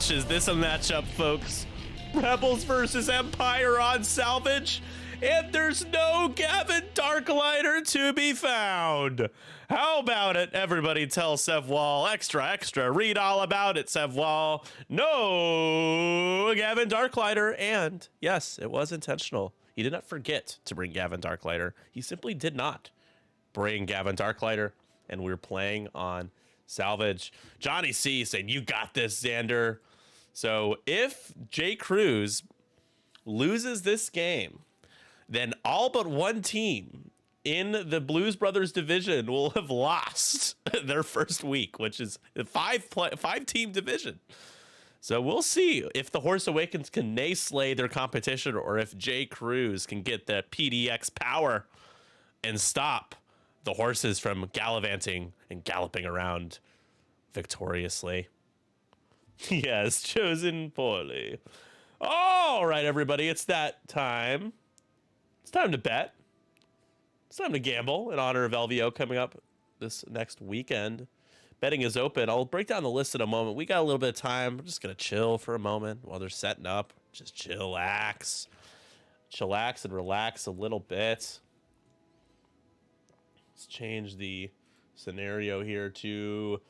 match. Is this a matchup, folks? Rebels versus Empire on Salvage, and there's no Gavin Darklighter to be found. How about it? Everybody tell Sevwall, extra, read all about it, Sevwall. No Gavin Darklighter, and yes, it was intentional. He did not forget to bring Gavin Darklighter. He simply did not bring Gavin Darklighter, and we're playing on Salvage. Johnny C saying, you got this, Zander. So if J-Krewz loses this game, then all but one team in the Blues Brothers division will have lost their first week, which is a five-team division. So we'll see if the Horse Awakens can nay-slay their competition, or if J-Krewz can get the PDX power and stop the horses from gallivanting and galloping around victoriously. Yes, chosen poorly. All right, everybody, it's that time. It's time to bet. It's time to gamble in honor of LVO coming up this next weekend. Betting is open. I'll break down the list in a moment. We got a little bit of time. We're just going to chill for a moment while they're setting up. Just chillax. Chillax and relax a little bit. Let's change the scenario here to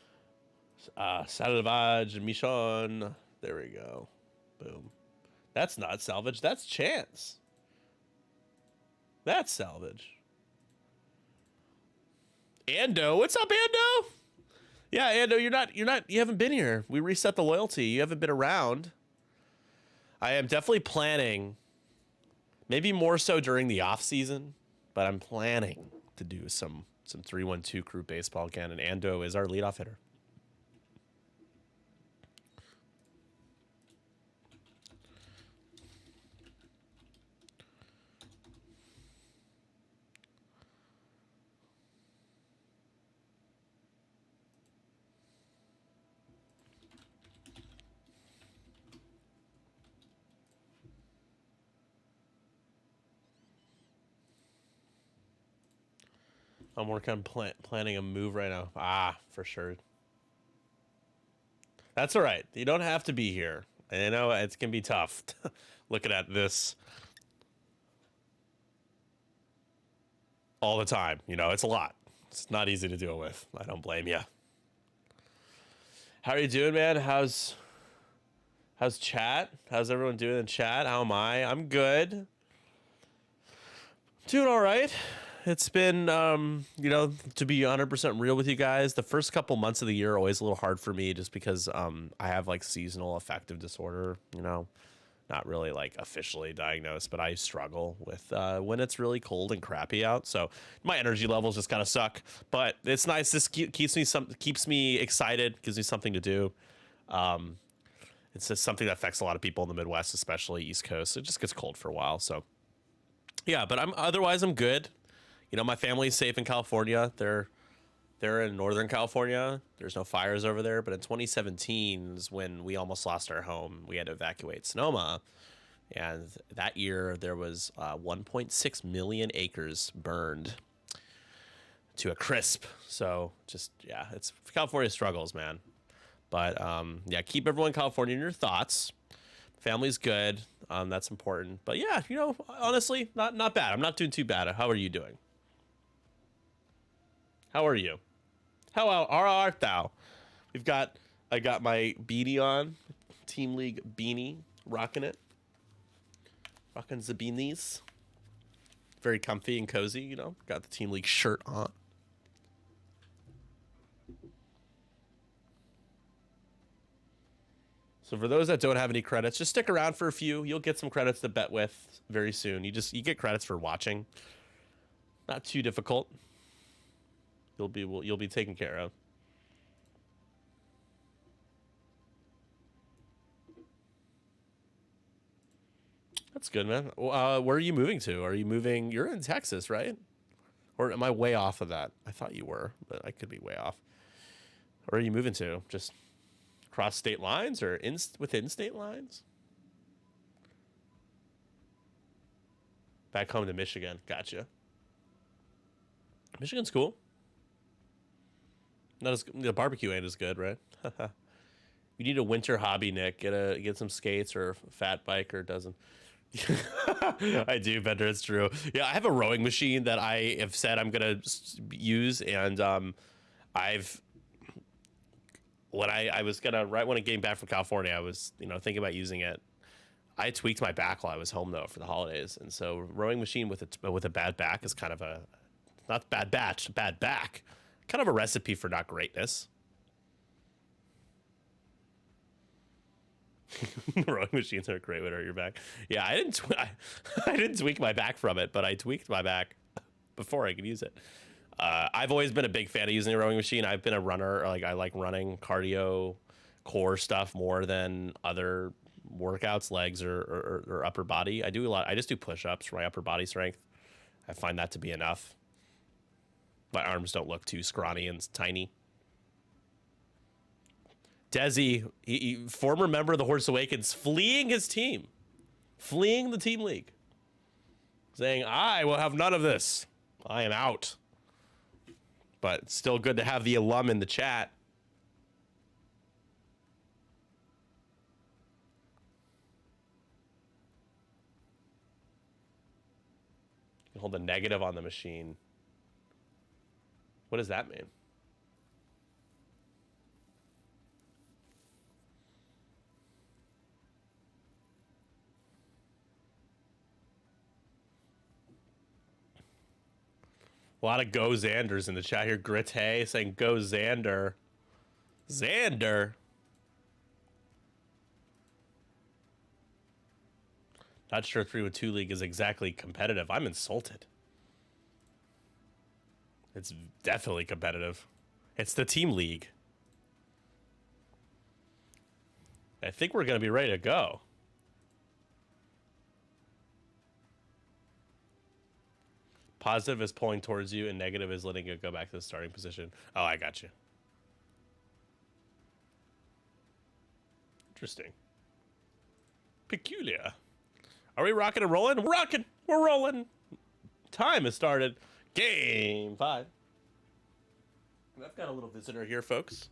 Salvage Mission. There we go. Boom. That's not Salvage. That's Chance. That's Salvage. Ando, what's up, Ando? Yeah, Ando, you haven't been here. We reset the loyalty. You haven't been around. I am definitely planning, maybe more so during the off season, but I'm planning to do some 3-1-2 crew baseball again, and Ando is our leadoff hitter. I'm working on planning a move right now. Ah, for sure. That's all right. You don't have to be here. I know it's going to be tough looking at this all the time. You know, it's a lot. It's not easy to deal with. I don't blame you. How are you doing, man? How's chat? How's everyone doing in chat? How am I? I'm good. Doing all right. It's been, to be 100% real with you guys, the first couple months of the year are always a little hard for me just because I have like seasonal affective disorder, not really like officially diagnosed, but I struggle with when it's really cold and crappy out. So my energy levels just kind of suck, but it's nice. This keeps me excited, gives me something to do. It's just something that affects a lot of people in the Midwest, especially East Coast. It just gets cold for a while. So yeah, but otherwise I'm good. My family's safe in California. They're in Northern California. There's no fires over there. But in 2017 is when we almost lost our home. We had to evacuate Sonoma. And that year there was 1.6 million acres burned to a crisp. So just, yeah, it's California struggles, man. But yeah, keep everyone in California in your thoughts. Family's good. That's important. But yeah, honestly, not bad. I'm not doing too bad. How are you doing? How are you? How art thou? I got my beanie on, Team League beanie, rocking it. Rocking the beanies. Very comfy and cozy, Got the Team League shirt on. So for those that don't have any credits, just stick around for a few. You'll get some credits to bet with very soon. You get credits for watching. Not too difficult. You'll be taken care of. That's good, man. Where are you moving to? Are you moving? You're in Texas, right? Or am I way off of that? I thought you were, but I could be way off. Where are you moving to? Just across state lines or within state lines? Back home to Michigan. Gotcha. Michigan's cool. Not as the barbecue ain't as good, right? You need a winter hobby, Nick. Get some skates or a fat bike or a dozen. I do, Bender. It's true. Yeah, I have a rowing machine that I have said I'm gonna use, and I've when I was gonna right when I came back from California, I was thinking about using it. I tweaked my back while I was home though for the holidays, and so rowing machine with a bad back is kind of a not bad batch, bad back, kind of a recipe for not greatness. Rowing machines are a great way to hurt your back. Yeah, I didn't tweak my back from it, but I tweaked my back before I could use it. I've always been a big fan of using a rowing machine. I've been a runner. Like I like running, cardio, core stuff more than other workouts, legs or upper body. I do a lot. I just do push-ups for my upper body strength. I find that to be enough. My arms don't look too scrawny and tiny. Desi, former member of the Horse Awakens, fleeing his team, fleeing the team league, saying, I will have none of this. I am out. But it's still good to have the alum in the chat. You can hold a negative on the machine. What does that mean? A lot of go Zanders in the chat here. Grit Hay saying go Zander. Zander. Not sure 3-2 league is exactly competitive. I'm insulted. It's definitely competitive. It's the team league. I think we're going to be ready to go. Positive is pulling towards you, and negative is letting it go back to the starting position. Oh, I got you. Interesting. Peculiar. Are we rocking and rolling? We're rocking. We're rolling. Time has started. Game 5. And I've got a little visitor here, folks.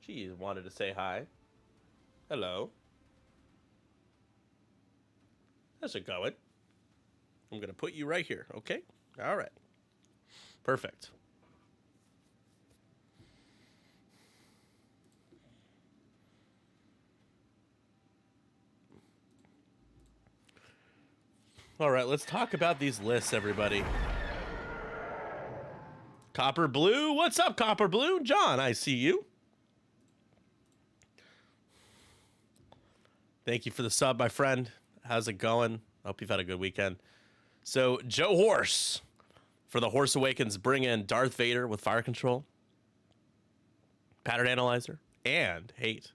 She wanted to say hi. Hello. How's it going? I'm going to put you right here, okay? All right. Perfect. All right, let's talk about these lists, everybody. Copper Blue, what's up, Copper Blue? John, I see you. Thank you for the sub, my friend. How's it going? I hope you've had a good weekend. So, Joe Horse, for the Horse Awakens, bring in Darth Vader with fire control, pattern analyzer, and hate.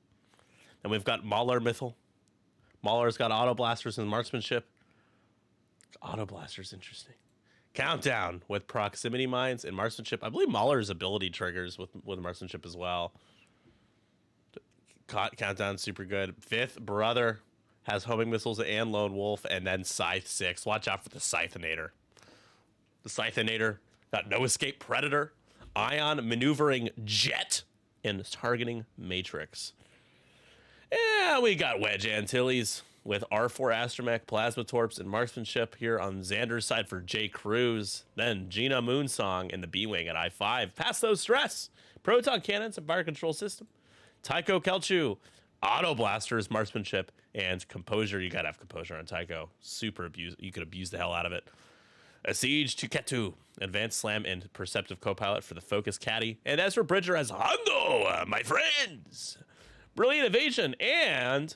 And we've got Mauler Mythal. Mauler's got auto blasters and marksmanship. Auto blasters, interesting. Countdown with proximity mines and marksmanship. I believe Mauler's ability triggers with marksmanship as well. Countdown, super good. Fifth Brother has homing missiles and lone wolf, and then Scythe 6. Watch out for the Scythenator. The Scythenator got no escape predator, ion maneuvering jet, and targeting matrix. Yeah, we got Wedge Antilles with R4 Astromech, Plasma Torps, and marksmanship here on Zander's side for J-Krewz. Then Gina Moonsong in the B-Wing at I-5. Pass those stress. Proton cannons and fire control system. Tycho Kelchu, auto blasters, marksmanship, and composure. You gotta have composure on Tycho. Super abuse. You could abuse the hell out of it. A Siege to Ketu, advanced slam and perceptive copilot for the focus caddy. And Ezra Bridger as Hondo, my friends. Brilliant evasion and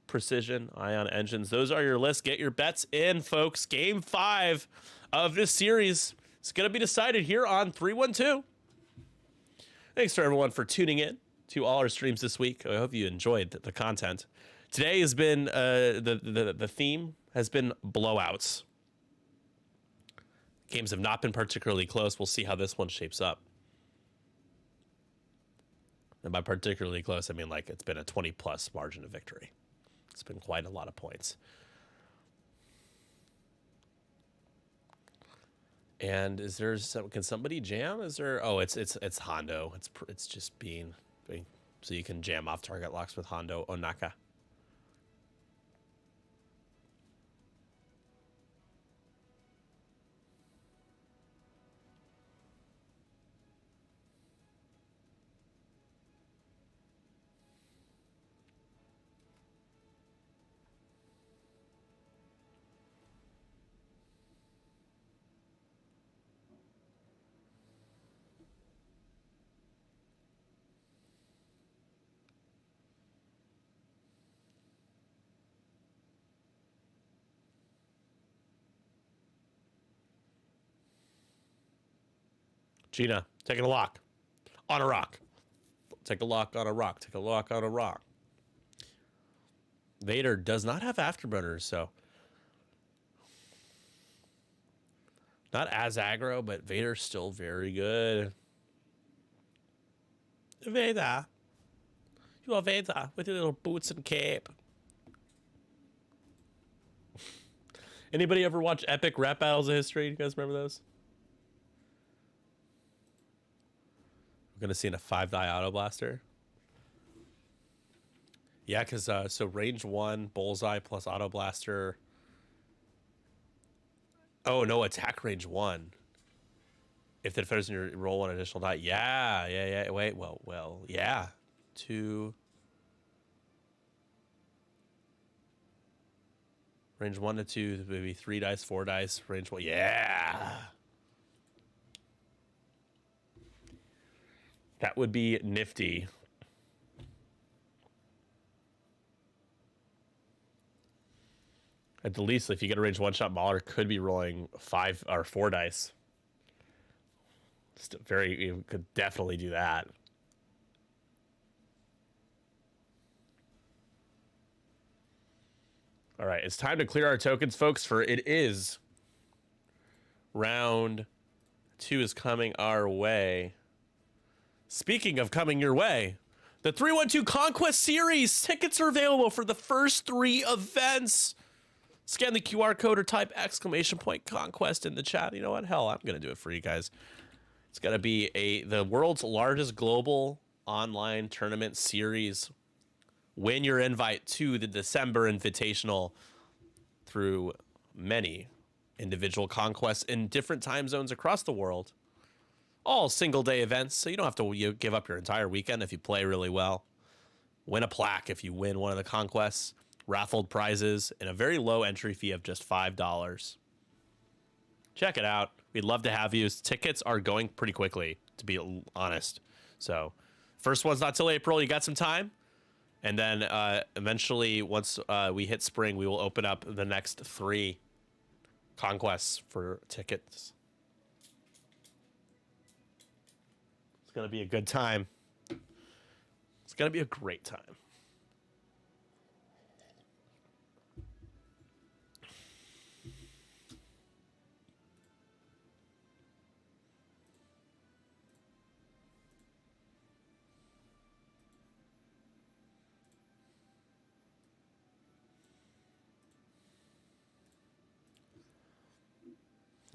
precision ion engines. Those are your lists. Get your bets in, folks. Game 5 of this series. It's gonna be decided here on 312. Thanks to everyone for tuning in to all our streams this week. I hope you enjoyed the content. Today has been the theme has been blowouts. Games have not been particularly close. We'll see how this one shapes up. And by particularly close, I mean like it's been a 20+ margin of victory. It's been quite a lot of points. And is there some? Can somebody jam? Is there? Oh, it's Hondo. It's just Bean. so you can jam off target locks with Hondo Onaka. Gina, taking a lock on a rock. Take a lock on a rock. Take a lock on a rock. Vader does not have afterburners, so not as aggro, but Vader's still very good. Vader. You are Vader with your little boots and cape. Anybody ever watch epic rap battles of history? You guys remember those? We're going to see in a 5-die auto blaster. Yeah, because so range 1, bullseye plus auto blaster. Oh, no, attack range 1. If the defender's in your roll 1 additional die. Yeah. Wait, well, yeah. 2. Range 1 to 2, maybe 3 dice, 4 dice. Range 1. Yeah. That would be nifty. At the least, if you get a range 1-shot Mauler, could be rolling 5 or 4 dice. Still you could definitely do that. All right, it's time to clear our tokens, folks, for it is round 2 is coming our way. Speaking of coming your way, the 312 Conquest Series tickets are available for the first 3 events. Scan the QR code or type !Conquest in the chat. You know what? Hell, I'm going to do it for you guys. It's going to be the world's largest global online tournament series. Win your invite to the December Invitational through many individual conquests in different time zones across the world. All single-day events, so you don't have to give up your entire weekend if you play really well. Win a plaque if you win one of the conquests. Raffled prizes and a very low entry fee of just $5. Check it out. We'd love to have you. Tickets are going pretty quickly, to be honest. So, first one's not till April. You got some time. And then eventually, once we hit spring, we will open up the next 3 conquests for tickets. It's going to be a good time. It's going to be a great time.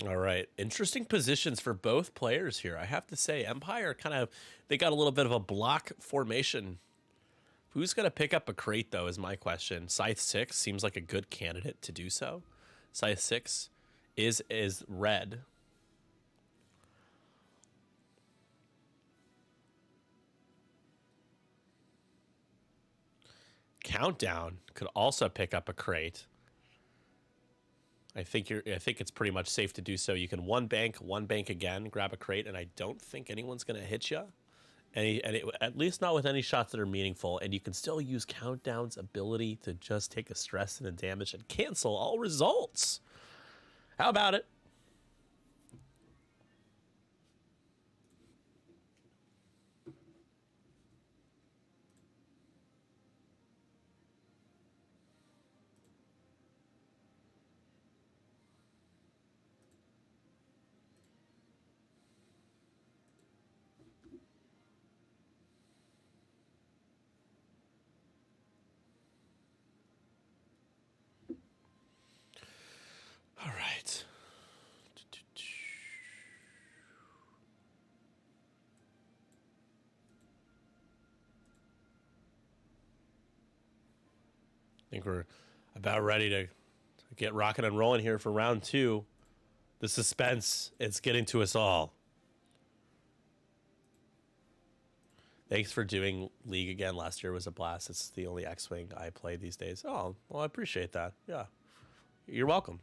All right. Interesting positions for both players here. I have to say, Empire they got a little bit of a block formation. Who's going to pick up a crate, though, is my question. Scythe 6 seems like a good candidate to do so. Scythe 6 is red. Countdown could also pick up a crate. I think it's pretty much safe to do so. You can one bank again, grab a crate, and I don't think anyone's going to hit you. At least not with any shots that are meaningful. And you can still use Countdown's ability to just take a stress and a damage and cancel all results. How about it? All right. think we're about ready to get rocking and rolling here for round 2. The suspense, it's getting to us all. Thanks for doing League again. Last year was a blast. It's the only X-Wing I play these days. Oh, well, I appreciate that. Yeah. You're welcome.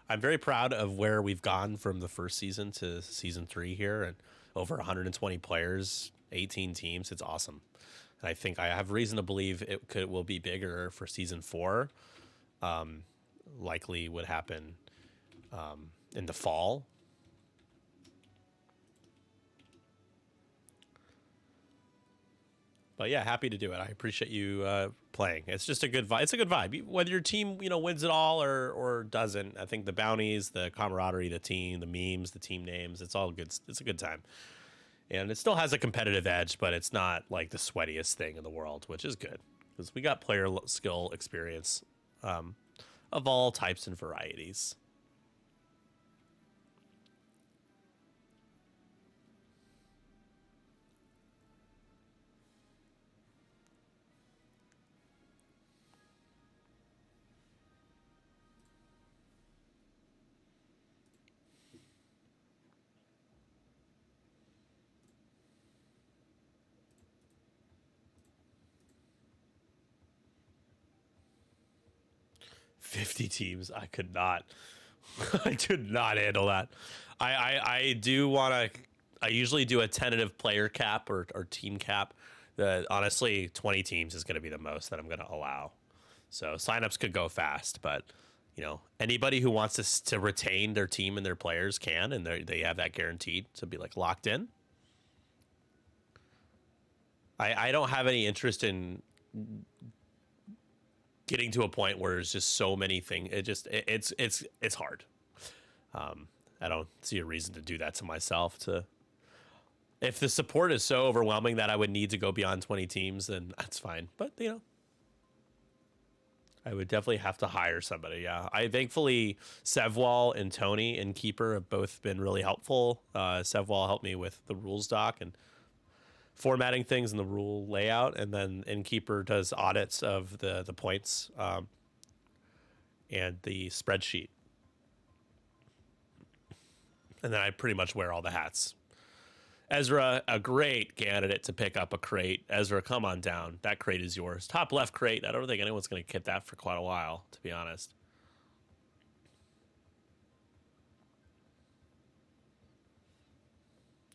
I'm very proud of where we've gone from the first season to season 3 here, and over 120 players, 18 teams. It's awesome. And I think I have reason to believe it will be bigger for season 4. Likely would happen in the fall. But yeah, happy to do it. I appreciate you playing. It's just a good vibe. It's a good vibe. Whether your team, wins it all or doesn't. I think the bounties, the camaraderie, the team, the memes, the team names, it's all good. It's a good time. And it still has a competitive edge, but it's not like the sweatiest thing in the world, which is good. Because we got player skill experience of all types and varieties. $50 teams. I could not. I could not handle that. I do want to. I usually do a tentative player cap or team cap. Honestly, 20 teams is going to be the most that I'm going to allow. So signups could go fast, but anybody who wants to retain their team and their players can, and they have that guaranteed to be like locked in. I don't have any interest in getting to a point where there's just so many things. It's hard. I don't see a reason to do that to myself. If the support is so overwhelming that I would need to go beyond 20 teams, then that's fine. But I would definitely have to hire somebody. Yeah, thankfully Sevwall and Tony and Keeper have both been really helpful. Sevwall helped me with the rules doc and formatting things in the rule layout, and then Innkeeper does audits of the points and the spreadsheet. And then I pretty much wear all the hats. Ezra, a great candidate to pick up a crate. Ezra, come on down. That crate is yours. Top left crate. I don't think anyone's going to get that for quite a while, to be honest.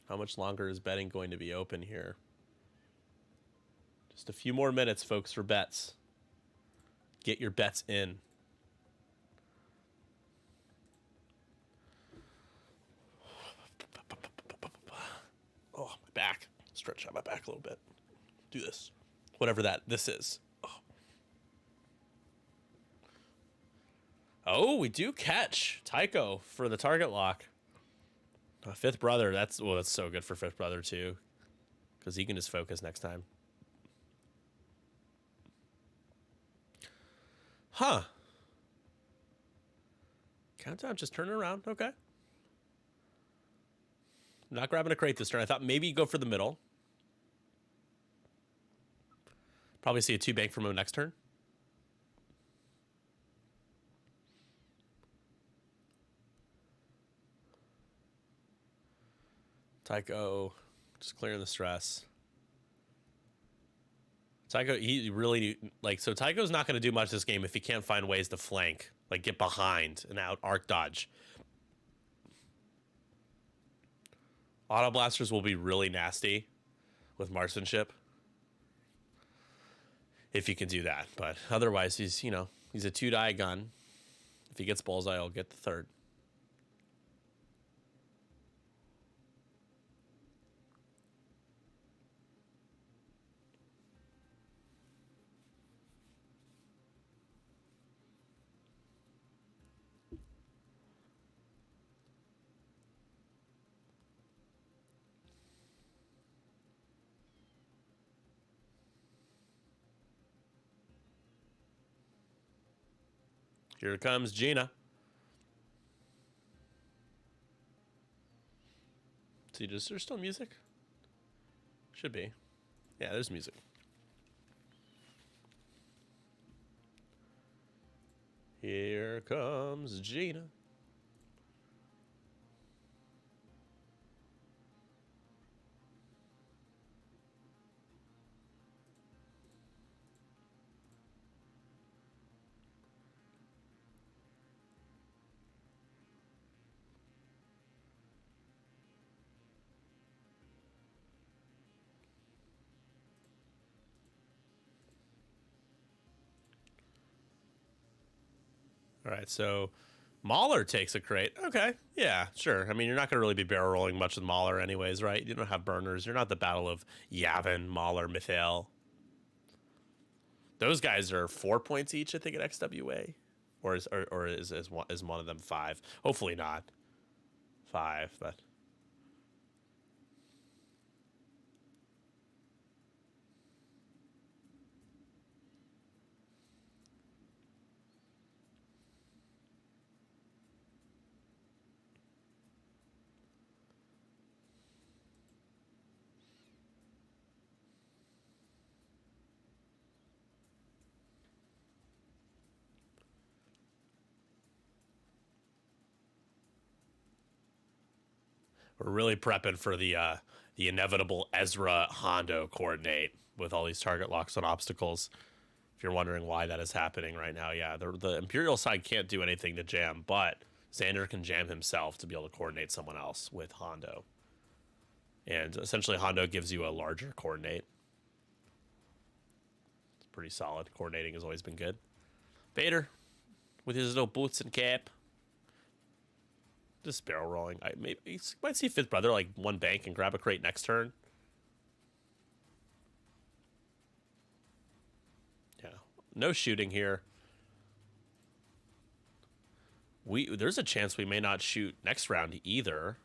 How much longer is betting going to be open here? Just a few more minutes, folks, for bets. Get your bets in. Oh, my back. Stretch out my back a little bit. Do this. Whatever this is. Oh, we do catch Tycho for the target lock. Fifth brother, that's so good for fifth brother too, because he can just focus next time. Huh. Countdown, just turn it around. Okay. I'm not grabbing a crate this turn. I thought maybe you go for the middle. Probably see a 2 bank from him next turn. Tycho, just clearing the stress. Tycho, he really, so Tycho's not going to do much this game if he can't find ways to flank, like get behind and out arc dodge. Auto blasters will be really nasty with marksmanship if he can do that. But otherwise, he's a 2-die gun. If he gets bullseye, I'll get the third. Here comes Gina. See, is there still music? Should be. Yeah, there's music. Here comes Gina. All right, so Mauler takes a crate. Okay, yeah, sure. I mean, you're not going to really be barrel rolling much with Mauler anyways, right? You don't have burners. You're not the battle of Yavin, Mauler, Mithail. Those guys are 4 points each, I think, at XWA. Or is one of them 5? Hopefully not 5, but... We're really prepping for the inevitable Ezra Hondo coordinate with all these target locks on obstacles. If you're wondering why that is happening right now, yeah, the Imperial side can't do anything to jam, but Zander can jam himself to be able to coordinate someone else with Hondo. And essentially, Hondo gives you a larger coordinate. It's pretty solid. Coordinating has always been good. Vader, with his little boots and cap. Just barrel rolling. Maybe you might see Fifth Brother like one bank and grab a crate next turn. Yeah, no shooting here. There's a chance we may not shoot next round either.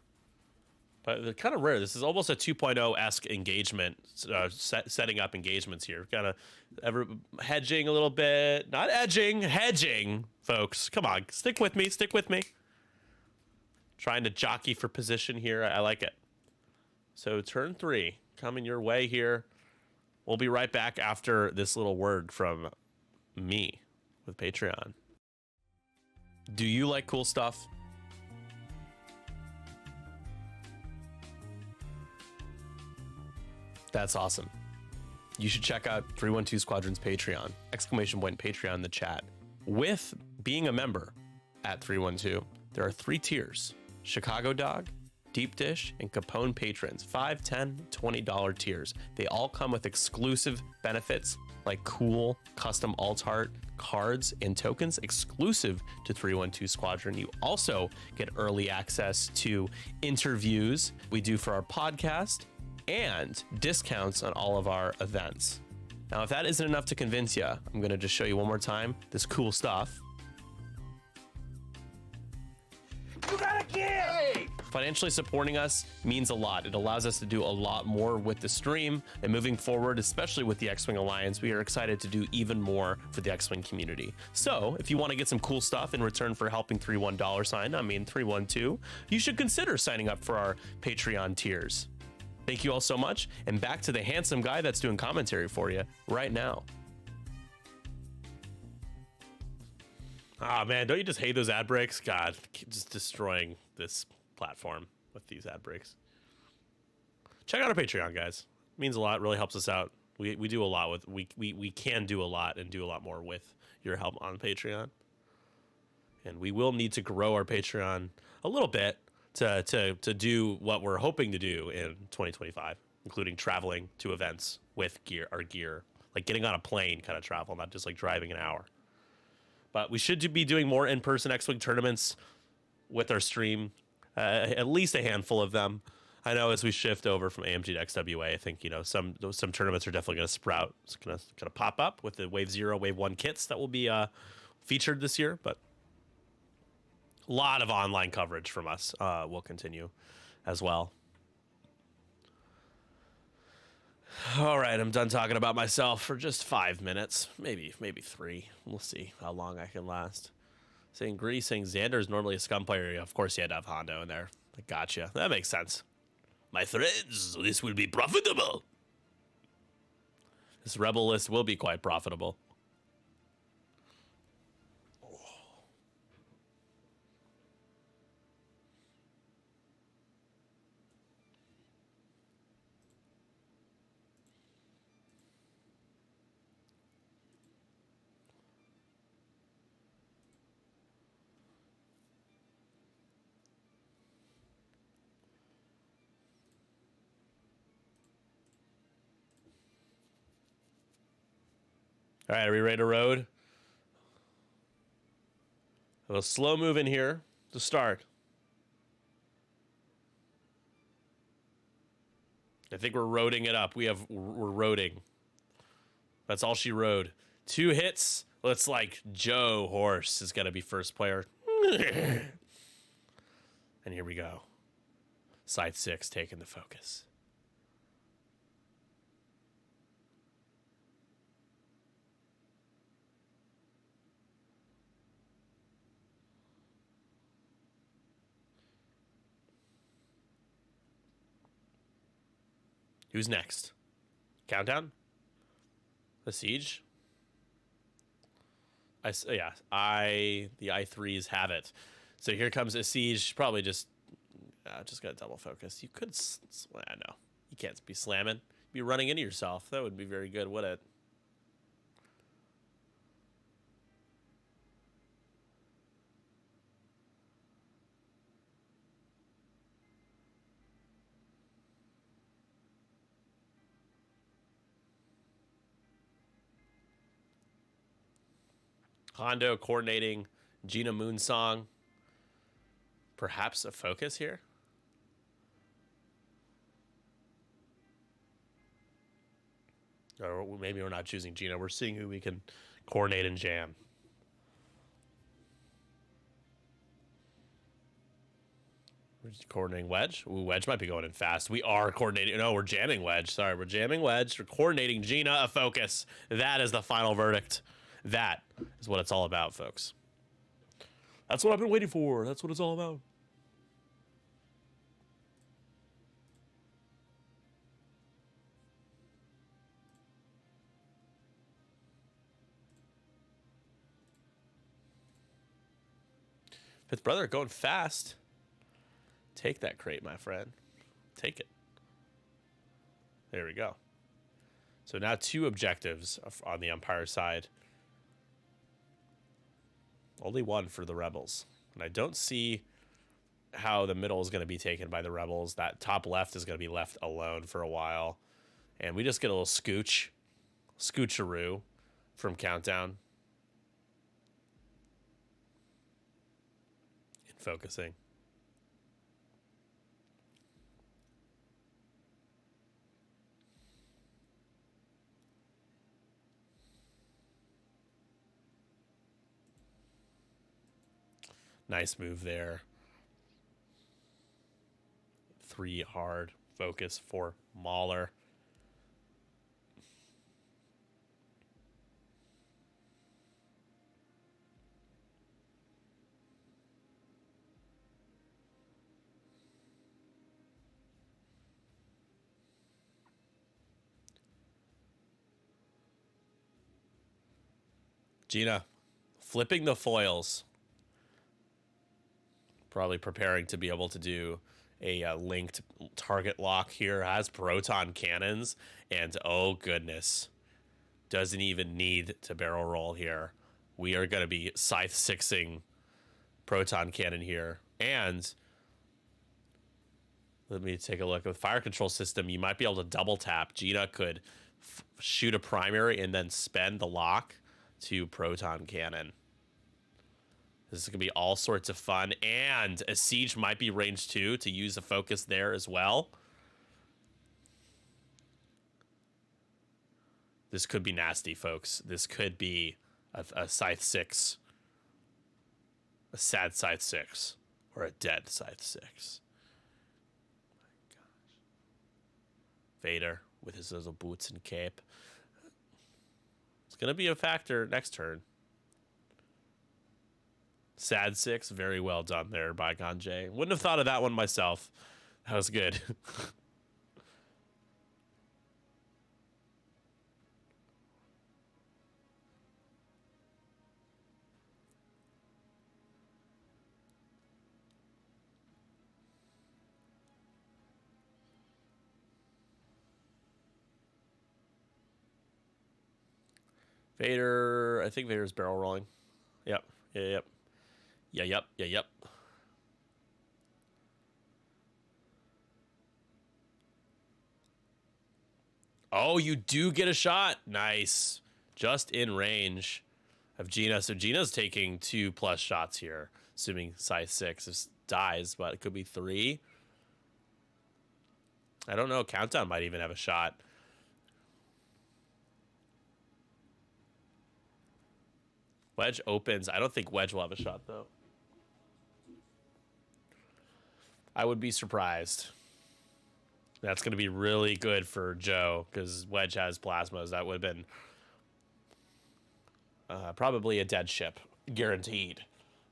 But they're kind of rare. This is almost a 2.0-esque engagement, setting up engagements here. Kind of hedging a little bit. Not edging, hedging, folks. Come on, stick with me, stick with me. Trying to jockey for position here. I like it. So turn 3 coming your way here. We'll be right back after this little word from me with Patreon. Do you like cool stuff? That's awesome. You should check out 312 Squadron's Patreon. ! Patreon in the chat. With being a member at 312, there are 3 tiers. Chicago Dog, Deep Dish, and Capone patrons, $5, $10, $20 tiers. They all come with exclusive benefits like cool custom alt art cards and tokens exclusive to 312 Squadron. You also get early access to interviews we do for our podcast and discounts on all of our events. Now, if that isn't enough to convince you, I'm going to just show you one more time this cool stuff. You got a kid! Financially supporting us means a lot. It allows us to do a lot more with the stream, and moving forward, especially with the X-Wing Alliance, we are excited to do even more for the X-Wing community. So if you want to get some cool stuff in return for helping 312, you should consider signing up for our Patreon tiers. Thank you all so much, and back to the handsome guy that's doing commentary for you right now. Ah, man, don't you just hate those ad breaks? God, just destroying this platform with these ad breaks. Check out our Patreon, guys. It means a lot, really helps us out. We do a lot with, we can do a lot and do a lot more with your help on Patreon. And we will need to grow our Patreon a little bit to do what we're hoping to do in 2025, including traveling to events with our gear, like getting on a plane kind of travel, not just like driving an hour. But we should be doing more in-person X-Wing tournaments with our stream, at least a handful of them. I know as we shift over from AMG to XWA, I think, you know, some tournaments are definitely going to sprout. It's going to pop up with the Wave 0, Wave 1 kits that will be featured this year. But a lot of online coverage from us will continue as well. All right, I'm done talking about myself for just 5 minutes, maybe 3. We'll see how long I can last. Saying Zander is normally a scum player. Of course, you had to have Hondo in there. I gotcha. That makes sense. My friends, this will be profitable. This rebel list will be quite profitable. All right, are we ready to road? A little slow move in here to start. I think we're roading it up. We're roading. That's all she rode. 2 hits. Looks like Joe Horse is gonna be first player. And here we go. Side 6 taking the focus. Who's next? Countdown? The Siege? The I3s have it. So here comes a Siege. Probably just got to double focus. You could, no, you can't be slamming. Be running into yourself. That would be very good, wouldn't it? Hondo coordinating Gina Moonsong. Perhaps a focus here? Or maybe we're not choosing Gina. We're seeing who we can coordinate and jam. We're just coordinating Wedge. Ooh, Wedge might be going in fast. We are coordinating. No, we're jamming Wedge. Sorry, we're jamming Wedge. We're coordinating Gina, a focus. That is the final verdict. That is what it's all about, folks. That's what I've been waiting for. That's what it's all about. Fifth brother going fast. Take that crate, my friend. Take it. There we go. So now 2 objectives on the Empire side. Only 1 for the Rebels. And I don't see how the middle is going to be taken by the Rebels. That top left is going to be left alone for a while. And we just get a little scoocheroo from Countdown. In focusing. Nice move there. 3 hard focus for Mauler. Gina, flipping the foils. Probably preparing to be able to do a linked target lock here. Has proton cannons, and oh goodness, doesn't even need to barrel roll here. We are going to be scythe 6ing proton cannon here. And let me take a look. With fire control system, you might be able to double tap. Gina could shoot a primary and then spend the lock to proton cannon. This is going to be all sorts of fun. And a Siege might be range 2 to use a focus there as well. This could be nasty, folks. This could be a Scythe 6. A sad Scythe 6. Or a dead Scythe 6. My gosh. Vader with his little boots and cape. It's going to be a factor next turn. Sad 6, very well done there by Ganjay. Wouldn't have thought of that one myself. That was good. Vader, I think Vader's barrel rolling. Yep, yep. Yep. Oh, you do get a shot. Nice. just in range of Gina. So Gina's taking 2+ shots here, assuming size 6 dies, but it could be 3. I don't know. Countdown might even have a shot. Wedge opens. I don't think Wedge will have a shot, though. I would be surprised. That's going to be really good for Joe, because Wedge has plasmas. That would have been probably a dead ship, guaranteed.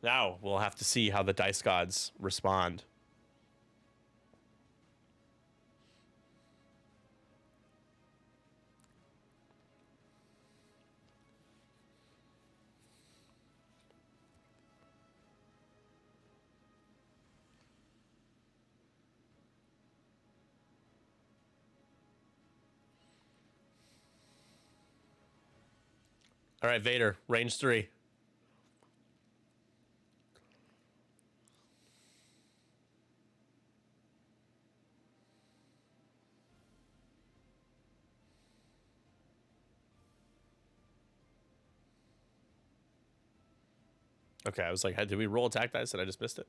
Now we'll have to see how the dice gods respond. All right, Vader, range 3. Okay, I was like, did we roll attack dice and I just missed it?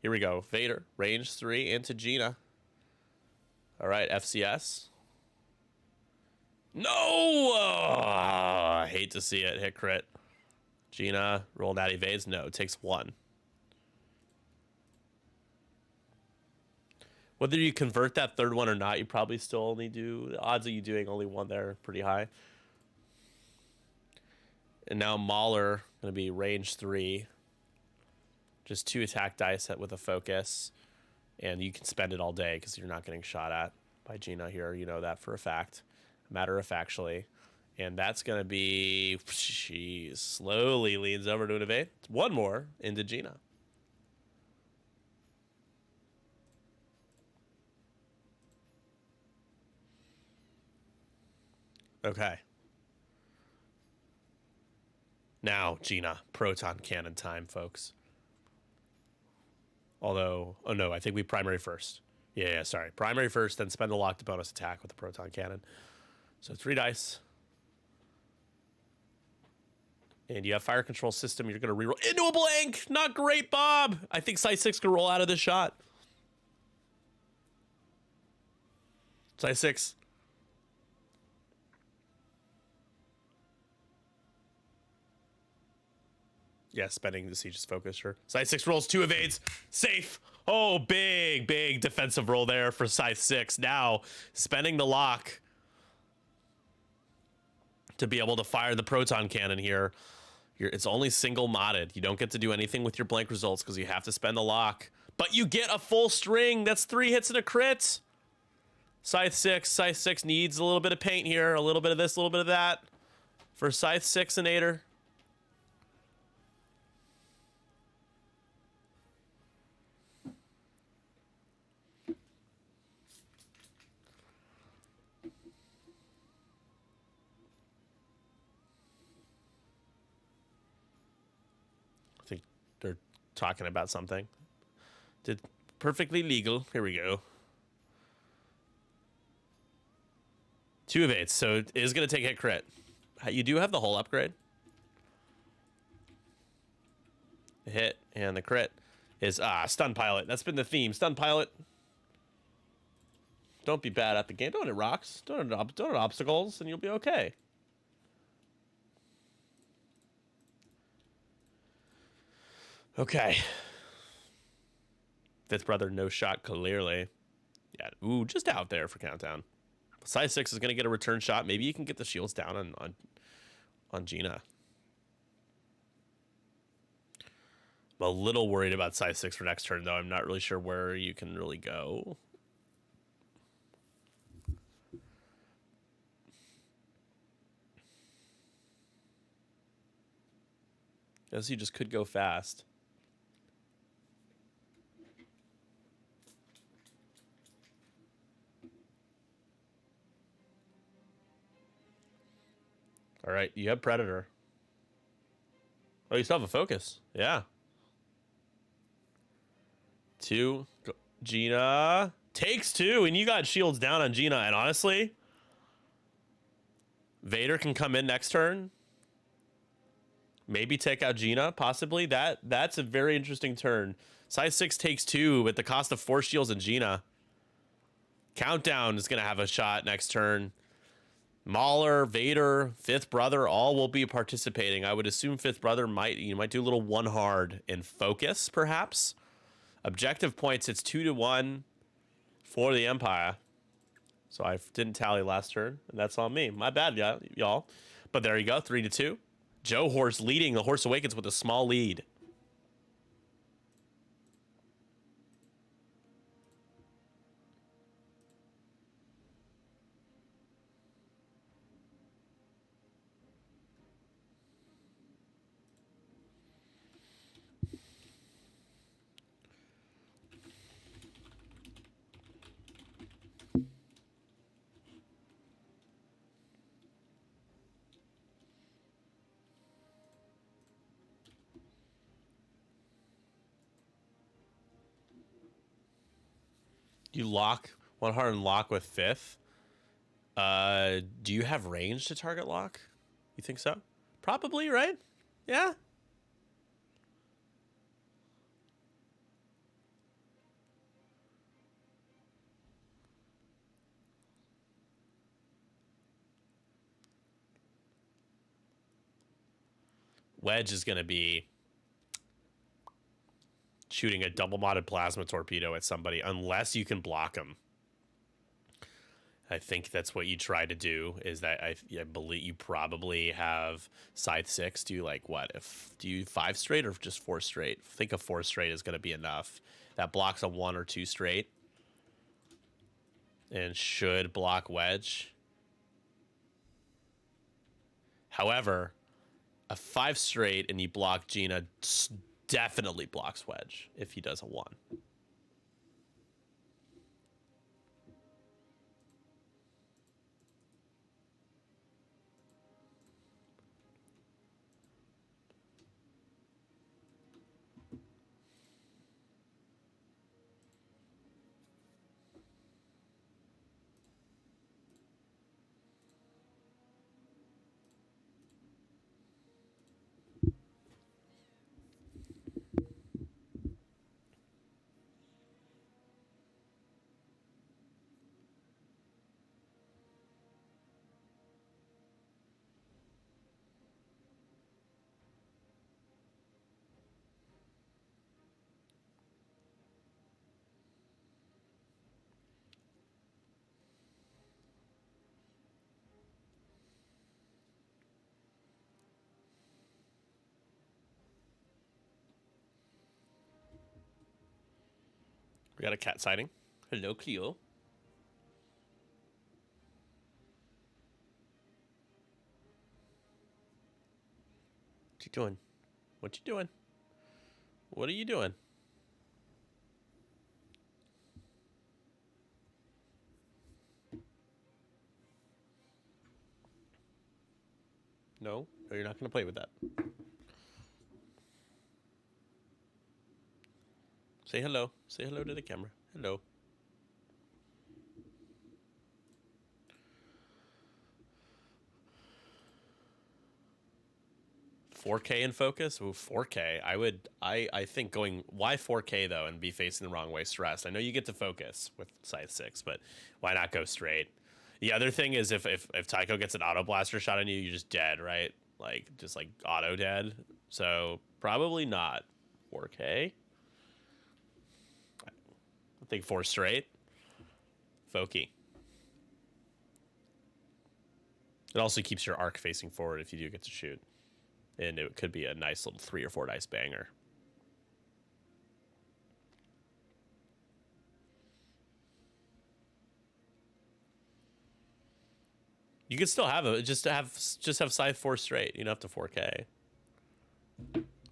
Here we go. Vader, range 3 into Gina. All right, FCS. No! Oh, I hate to see it. Hit crit. Gina, roll that evades. No, it takes 1. Whether you convert that third one or not, you probably still only do... The odds of you doing only 1 there are pretty high. And now Mauler, going to be range 3. Just 2 attack dice with a focus. And you can spend it all day because you're not getting shot at by Gina here. You know that for a fact. Matter of factually. And that's going to be... She slowly leans over to an evade. 1 more into Gina. Okay. Now, Gina, proton cannon time, folks. Although... Oh, no, I think we primary first. Yeah, sorry. Primary first, then spend the locked bonus attack with the proton cannon. So 3 dice. And you have fire control system. You're going to reroll into a blank. Not great, Bob. I think size 6 can roll out of this shot. Size 6. Yeah, spending the siege's focus, sure. Size 6 rolls 2 evades. Safe. Oh, big defensive roll there for size 6. Now, spending the lock to be able to fire the proton cannon here. It's only single modded. You don't get to do anything with your blank results because you have to spend the lock. But you get a full string. That's 3 hits and a crit. Scythe 6. Scythe 6 needs a little bit of paint here. A little bit of this, a little bit of that. For Scythe 6 and Ader. They're talking about something. Did perfectly legal. Here we go. 2 evades, so it is going to take hit crit. You do have the whole upgrade. The hit and the crit is stun pilot. That's been the theme. Stun pilot. Don't be bad at the game. Don't hit rocks. Don't hit obstacles, and you'll be okay. Okay. 5th brother, no shot, clearly. Yeah, ooh, just out there for countdown. Size 6 is going to get a return shot. Maybe you can get the shields down on Gina. I'm a little worried about size 6 for next turn, though. I'm not really sure where you can really go. Guess you just could go fast. All right, you have Predator. Oh, you still have a focus. Yeah. 2. Gina takes 2, and you got shields down on Gina. And honestly, Vader can come in next turn Maybe take out Gina, possibly. That's a very interesting turn. Size 6 takes 2 at the cost of 4 shields and Gina. Countdown is going to have a shot next turn. Mauler, Vader, Fifth Brother, all will be participating. I would assume Fifth Brother might do a little one hard in focus, perhaps. Objective points, it's 2-1 for the Empire. So I didn't tally last turn, and that's on me. My bad, y'all. But there you go, 3-2. Joe Horse leading the Horse Awakens with a small lead. You lock 100 and lock with 5th. Do you have range to target lock? You think so? Probably, right? Yeah. Wedge is going to be shooting a double modded plasma torpedo at somebody unless you can block them. I think that's what you try to do. Is that I believe you probably have Scythe 6 do like what? Do you 5 straight or just 4 straight? I think a 4 straight is going to be enough. That blocks a 1 or 2 straight and should block Wedge. However, a 5 straight and you block Gina definitely blocks Wedge if he does a 1. We got a cat sighting. Hello, Cleo. What you doing? What you doing? What are you doing? No, you're not going to play with that. Say hello. Say hello to the camera. Hello. $4K in focus? Ooh, 4K. I think going, why 4K though and be facing the wrong way stressed? I know you get to focus with Scythe 6, but why not go straight? The other thing is if Tycho gets an auto blaster shot on you, you're just dead, right? Like, just like auto dead. So probably not 4K. I think 4 straight. Fokey. It also keeps your arc facing forward if you do get to shoot. And it could be a nice little 3 or 4 dice banger. You could still have it. Just have Scythe 4 straight. You don't have to 4K.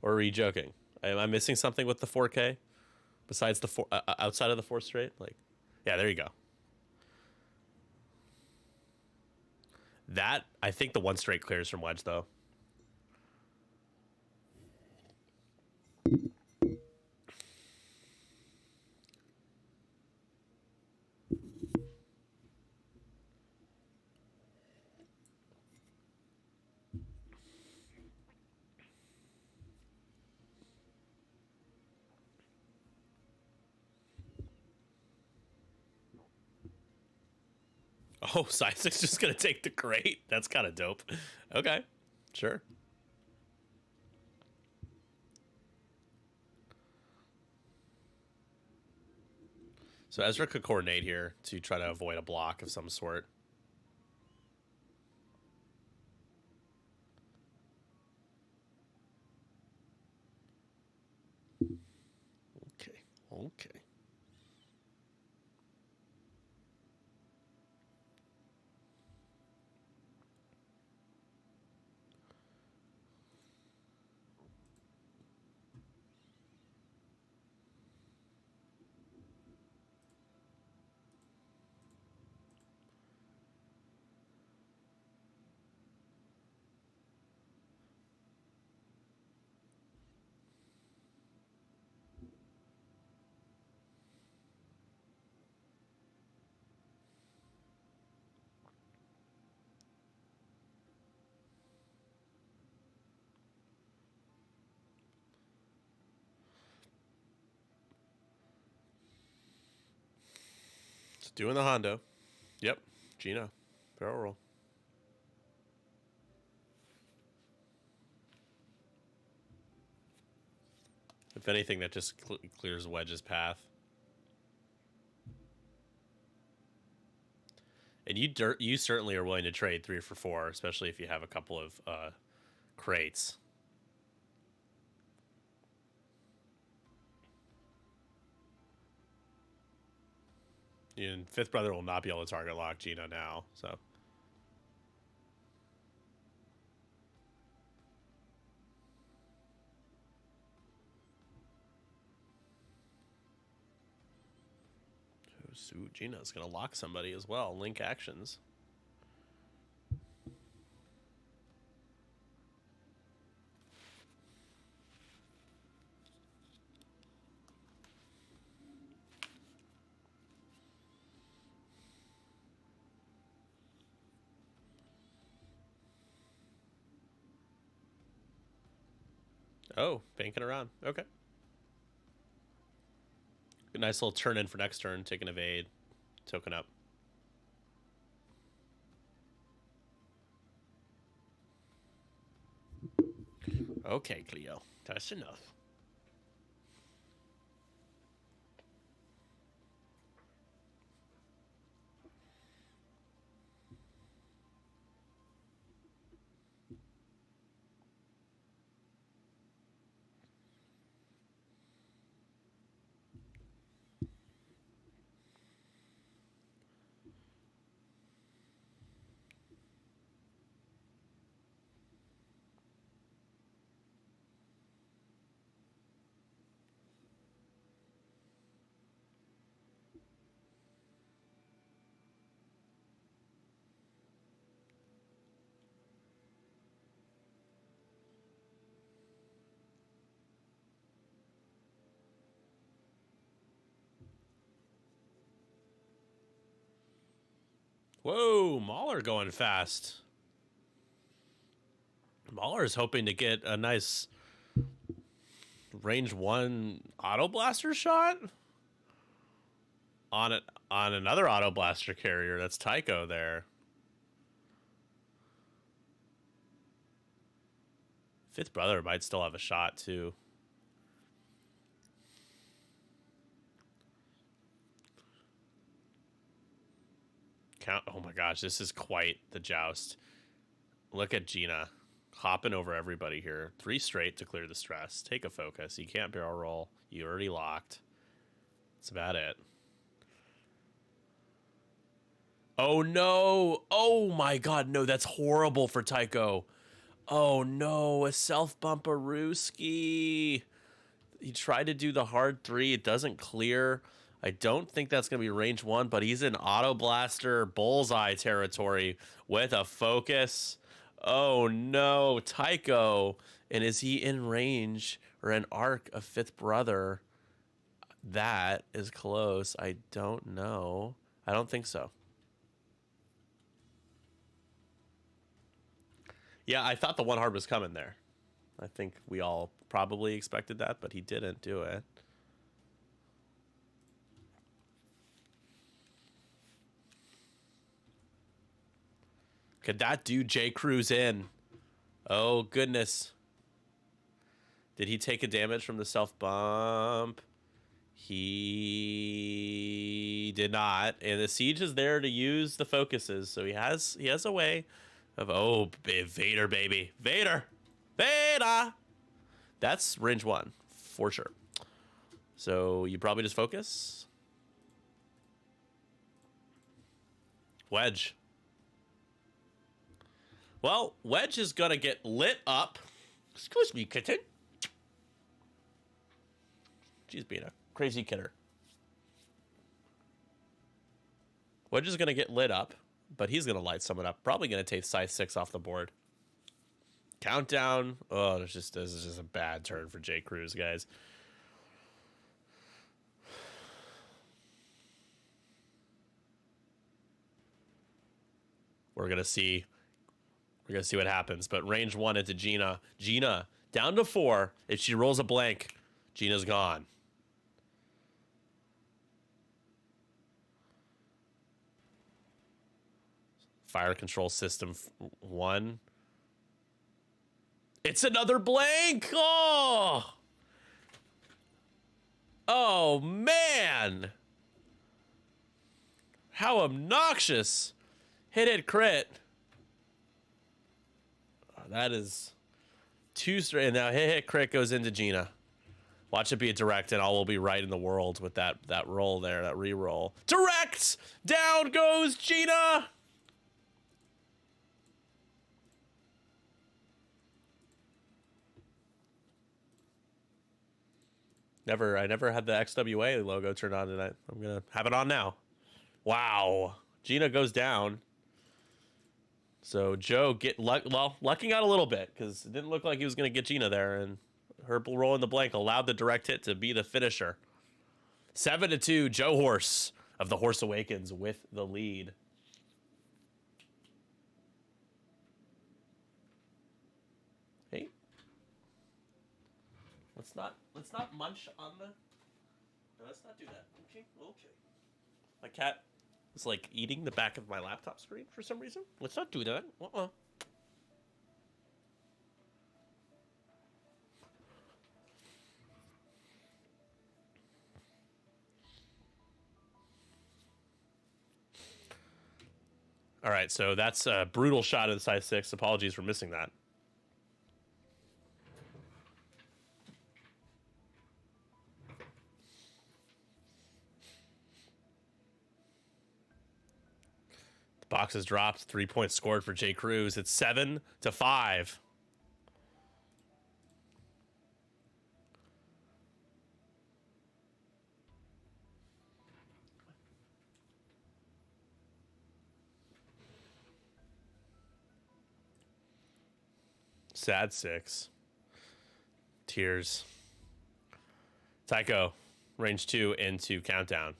Or are you joking? Am I missing something with the 4K? Besides the 4, outside of the 4 straight? Like, yeah, there you go. That, I think the 1 straight clears from Wedge, though. Oh, Isaac's just gonna take the crate. That's kind of dope. Okay, sure. So Ezra could coordinate here to try to avoid a block of some sort. Okay, okay. It's doing the Hondo. Yep, Gina, barrel roll. If anything, that just clears Wedge's path. And you certainly are willing to trade 3 for 4, especially if you have a couple of crates. And Fifth Brother will not be able to target lock Gina now, so. So Gina's gonna lock somebody as well. Link actions. Oh, banking around. Okay. A nice little turn in for next turn. Take an evade. Token up. Okay, Cleo. That's enough. Whoa, Mauler going fast. Mauler's hoping to get a nice range 1 auto blaster shot on it on another auto blaster carrier. That's Tycho there. Fifth Brother might still have a shot too. Oh my gosh, this is quite the joust. Look at Gina hopping over everybody here. 3 straight to clear the stress. Take a focus. You can't barrel roll. You already locked. That's about it. Oh no. Oh my god, no, that's horrible for Tycho. Oh no, a self bumperooski. He tried to do the hard 3. It doesn't clear. I don't think that's going to be range 1, but he's in auto blaster bullseye territory with a focus. Oh no, Tycho. And is he in range or an arc of Fifth Brother? That is close. I don't know. I don't think so. Yeah, I thought the 1 hard was coming there. I think we all probably expected that, but he didn't do it. Could that do J-Krewz in? Oh, goodness. Did he take a damage from the self-bump? He did not. And the siege is there to use the focuses. So he has a way of... Oh, Vader, baby. Vader. Vader. That's range 1, for sure. So you probably just focus. Wedge. Well, Wedge is going to get lit up. Excuse me, kitten. She's being a crazy kidder. Wedge is going to get lit up, but he's going to light someone up. Probably going to take Scythe 6 off the board. Countdown. Oh, this is just a bad turn for J-Krewz, guys. We're going to see what happens. But range 1 into Gina. Gina, down to 4. If she rolls a blank, Gina's gone. Fire control system 1. It's another blank. Oh man. How obnoxious. Hit crit. Oh, that is 2 straight. Now hit crit goes into Gina. Watch it be a direct, and all will be right in the world with that roll there, that re-roll. Direct! Down goes Gina! I never had the XWA logo turned on tonight. I'm gonna have it on now. Wow. Gina goes down. So Joe lucking out a little bit because it didn't look like he was gonna get Gina there, and her roll in the blank allowed the direct hit to be the finisher. 7-2, Joe Horse of the Horse Awakens with the lead. Hey. Let's not munch on the... No, let's not do that. Okay. My cat is like eating the back of my laptop screen for some reason. Let's not do that. All right, so that's a brutal shot of the size 6. Apologies for missing that. Box is dropped. 3 points scored for J-Krewz. It's 7-5. Sad 6. Tears. Tycho, range 2 into countdown.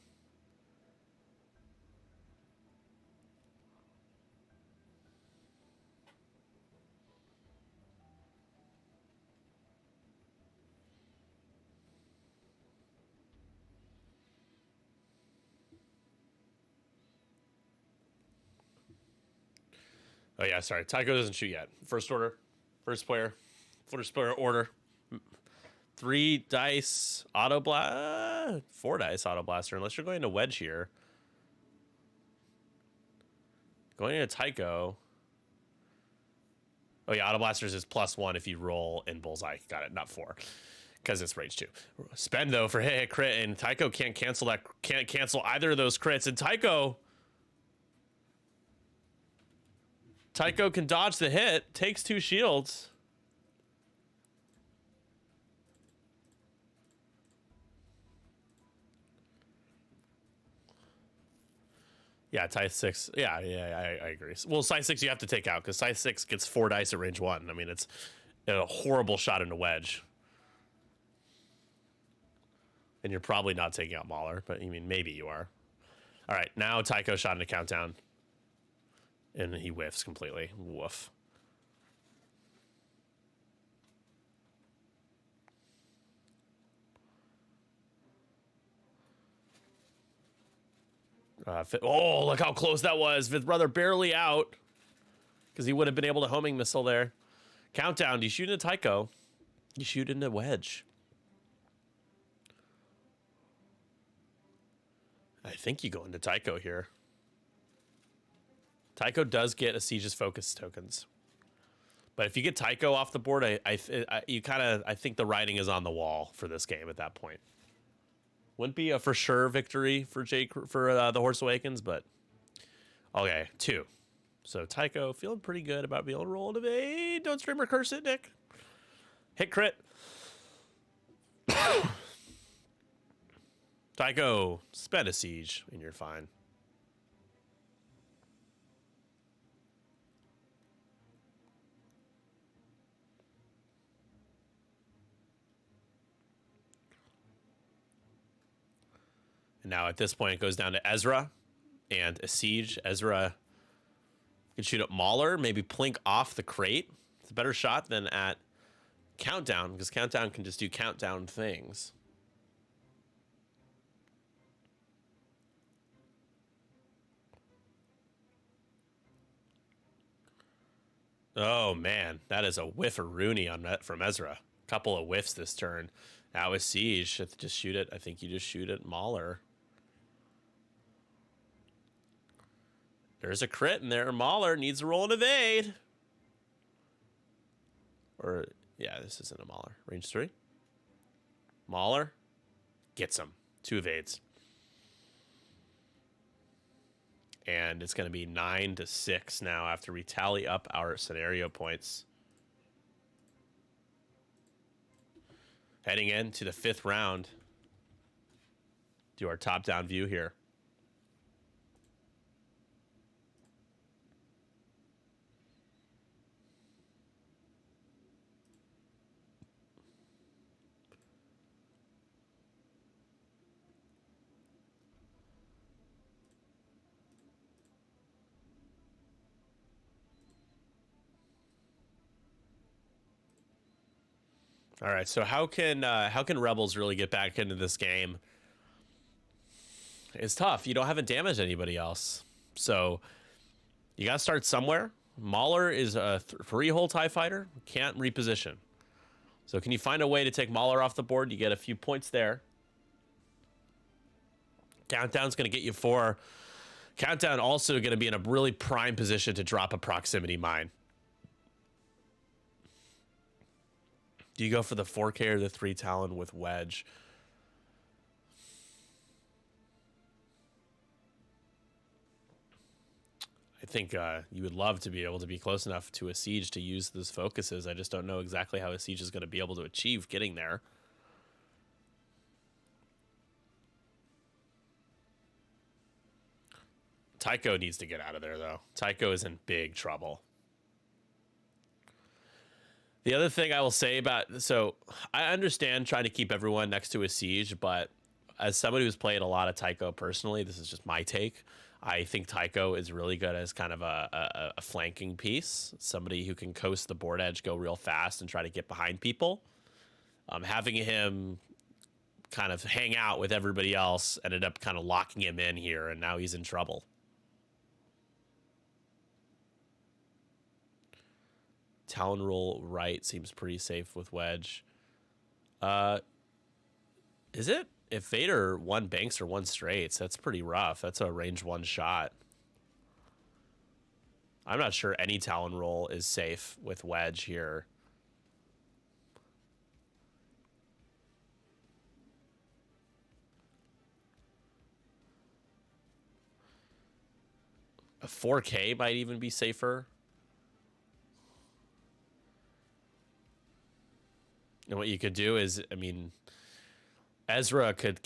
Oh, yeah, sorry. Tycho doesn't shoot yet. First order. First player order. 3 dice auto blast. 4 dice auto blaster, unless you're going to wedge here. Going into Tycho. Oh, yeah, auto blasters is +1 if you roll in bullseye. Got it, not 4. Because it's range 2. Spend, though, for hit crit, and Tycho can't cancel either of those crits. And Tycho can dodge the hit, takes 2 shields. Yeah, Scythe 6. Yeah, I agree. Well, Scythe 6 you have to take out because Scythe 6 gets 4 dice at range 1. I mean, it's a horrible shot into wedge. And you're probably not taking out Mauler, but I mean, maybe you are. All right, now Tycho shot into countdown. And he whiffs completely. Woof. Oh, look how close that was. Fifth brother barely out. because he would have been able to homing missile there. Countdown. Do you shoot into Tycho? You shoot into Wedge. I think you go into Tycho here. Tycho does get a Siege's focus tokens. But if you get Tycho off the board, I think the writing is on the wall for this game at that point. Wouldn't be a for sure victory for the Horse Awakens, but okay, 2. So Tycho feeling pretty good about being able to roll an evade. Don't stream or curse it, Nick. Hit crit. Tycho, spend a siege and you're fine. And now at this point, it goes down to Ezra and a siege. Ezra can shoot at Mauler, maybe plink off the crate. It's a better shot than at Countdown, because Countdown can just do countdown things. Oh, man. That is a whiff of Rooney from Ezra. Couple of whiffs this turn. Now with Siege, just shoot it. I think you just shoot at Mauler. There's a crit in there. Mauler needs to roll an evade. Or, yeah, this isn't a Mauler. Range 3. Mauler gets him. 2 evades. And it's going to be 9-6 now after we tally up our scenario points. Heading into the 5th round. Do our top-down view here. All right, so how can Rebels really get back into this game? It's tough. You haven't damaged anybody else, so you got to start somewhere. Mauler is a 3-hole TIE fighter, can't reposition. So can you find a way to take Mauler off the board? You get a few points there. Countdown's going to get you 4. Countdown also going to be in a really prime position to drop a proximity mine. Do you go for the 4K or the 3 Talon with Wedge? I think you would love to be able to be close enough to a siege to use those focuses. I just don't know exactly how a siege is going to be able to achieve getting there. Tycho needs to get out of there, though. Tycho is in big trouble. The other thing I will say about, so I understand trying to keep everyone next to a siege, but as somebody who's played a lot of Tycho personally, this is just my take. I think Tycho is really good as kind of a flanking piece, somebody who can coast the board edge, go real fast, and try to get behind people. Having him kind of hang out with everybody else ended up kind of locking him in here, and now he's in trouble. Talon roll right seems pretty safe with Wedge. Is it? If Vader 1 banks or 1 straights, that's pretty rough. That's a range 1 shot. I'm not sure any Talon roll is safe with Wedge here. A 4K might even be safer. And what you could do is, I mean, Ezra could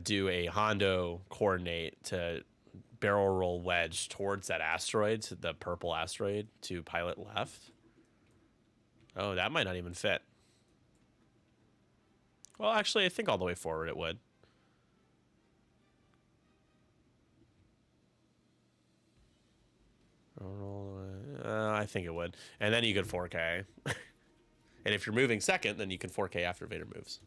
do a Hondo coordinate to barrel roll Wedge towards that asteroid, to the purple asteroid, to pilot left. Oh, that might not even fit. Well, actually, I think all the way forward it would. I think it would. And then you could 4K. And if you're moving second, then you can 4K after Vader moves.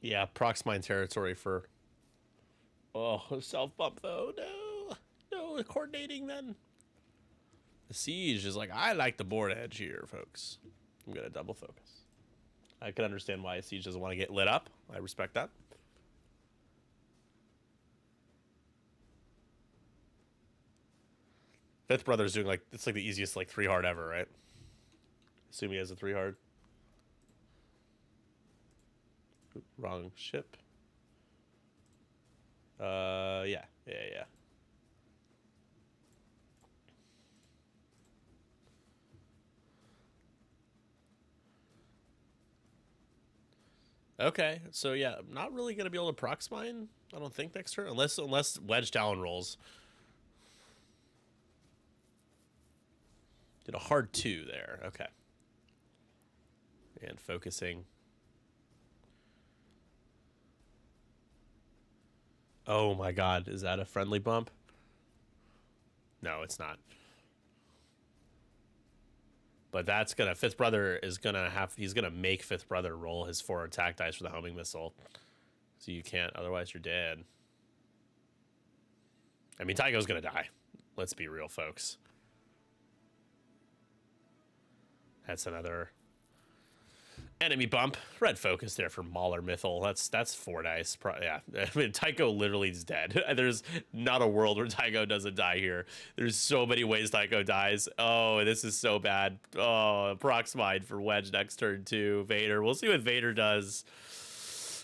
Yeah, prox mine territory for. Oh, self bump though. No, coordinating then. The siege is like, I like the board edge here, folks. I'm gonna double focus. I can understand why a siege doesn't want to get lit up. I respect that. Fifth brother's doing like, it's like the easiest like 3 hard ever, right? Assume he has a 3 hard. Oop, wrong ship. Yeah. Okay, so yeah, I'm not really gonna be able to prox mine. I don't think next turn, unless Wedge Talon rolls. Did a hard 2 there. Okay. And focusing. Oh my god, is that a friendly bump? No, it's not. But that's gonna, Fifth Brother is gonna he's gonna make Fifth Brother roll his 4 attack dice for the homing missile. So you can't, otherwise you're dead. I mean, Tycho's gonna die. Let's be real, folks. That's another enemy bump. Red focus there for Mauler Mythal. That's 4 dice. Yeah, I mean, Tycho literally is dead. There's not a world where Tycho doesn't die here. There's so many ways Tycho dies. Oh, this is so bad. Oh, prox mine for Wedge next turn too. Vader. We'll see what Vader does.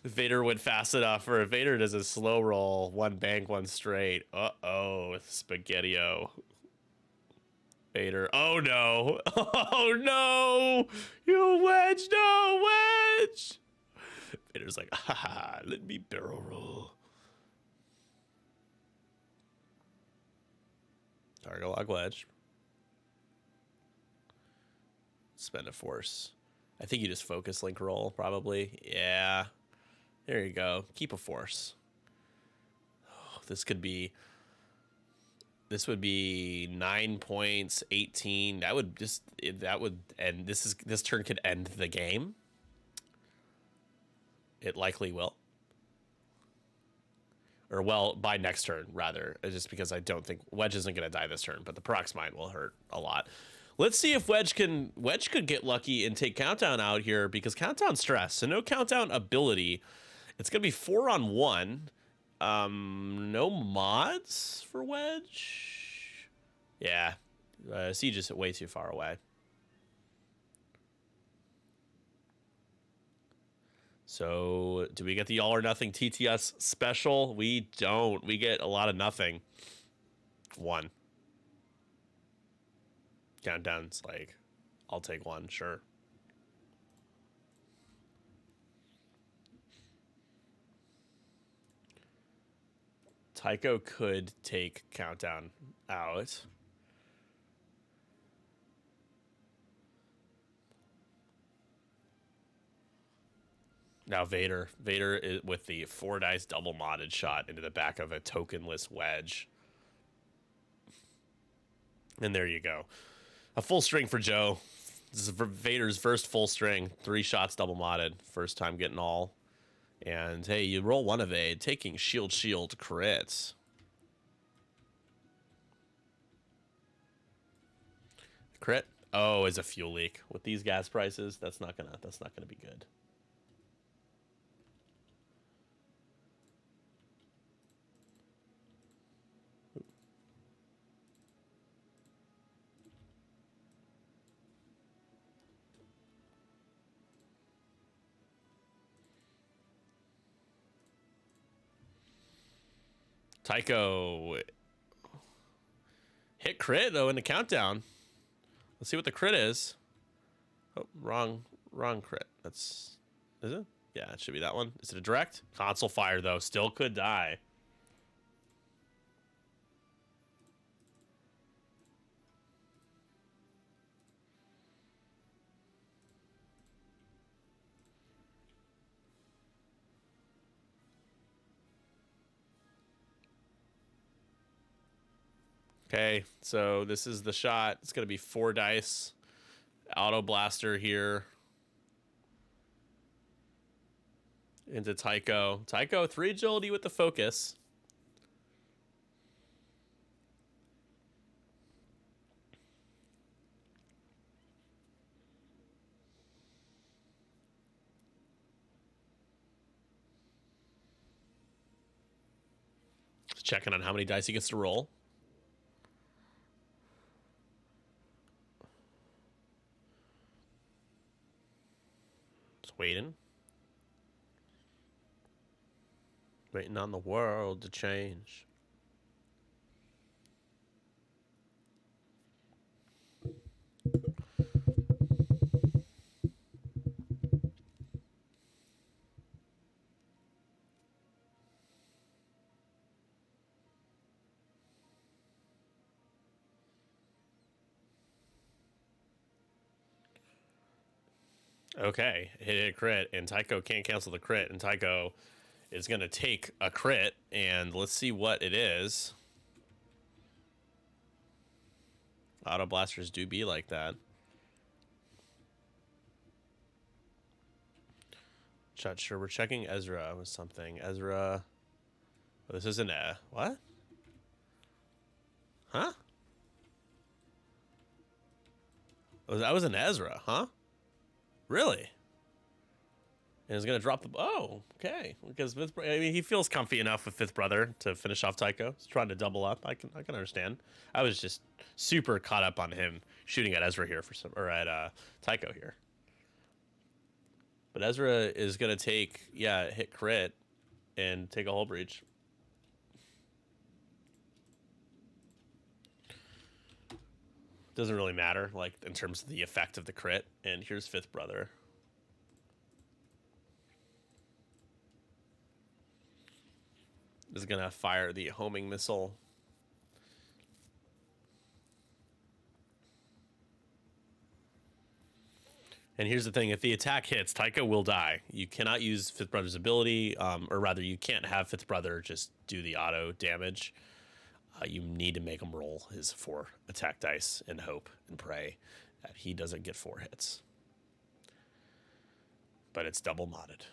If Vader went fast enough, or if Vader does a slow roll, 1 bank, 1 straight. Uh-oh, Spaghetti-O. Vader. Oh no. Oh no. You Wedge. No, Wedge. Vader's like, haha, let me barrel roll. Target lock Wedge. Spend a force. I think you just focus link roll, probably. Yeah. There you go. Keep a force. Oh, this would be 9 points, 18. That would end. This turn could end the game. It likely will. Or well, by next turn rather, just because I don't think Wedge isn't going to die this turn, but the prox mine will hurt a lot. Let's see if Wedge could get lucky and take Countdown out here, because Countdown stress, so no Countdown ability. It's going to be 4-on-1. No mods for Wedge. Yeah, Siege is way too far away. So, do we get the all or nothing TTS special? We don't. We get a lot of nothing. 1. Countdown's like, I'll take 1, sure. Tycho could take Countdown out. Now Vader is with the 4 dice double modded shot into the back of a tokenless Wedge. And there you go. A full string for Joe. This is Vader's first full string. 3 shots double modded. First time getting all. And hey, you roll 1 evade, taking shield crits. Crit? Oh, is a fuel leak. With these gas prices, that's not gonna be good. Tycho hit crit though in the countdown. Let's see what the crit is. Oh, wrong crit. Is it? Yeah, it should be that one. Is it a direct? Console fire though, still could die. Okay, so this is the shot. It's going to be 4 dice. Auto blaster here. into Tycho. Tycho, 3 agility with the focus. Just checking on how many dice he gets to roll. Just waiting. Waiting on the world to change. Okay, hit a crit, and Tycho can't cancel the crit, and Tycho is going to take a crit, and let's see what it is. Auto blasters do be like that. Sure, we're checking Ezra with something. Ezra. Oh, this isn't a. What? Huh? Oh, that was an Ezra, huh? Really? And is going to drop the. Oh, okay. Because I mean, he feels comfy enough with Fifth Brother to finish off Tycho. He's trying to double up. I can understand. I was just super caught up on him shooting at Ezra here at Tycho here. But Ezra is going to take, hit crit and take a hull breach. Doesn't really matter, like, in terms of the effect of the crit. And here's Fifth Brother. Is going to fire the homing missile. And here's the thing, if the attack hits, Tycho will die. You cannot use Fifth Brother's ability, or rather, you can't have Fifth Brother just do the auto damage. You need to make him roll his 4 attack dice and hope and pray that he doesn't get 4 hits. But it's double modded.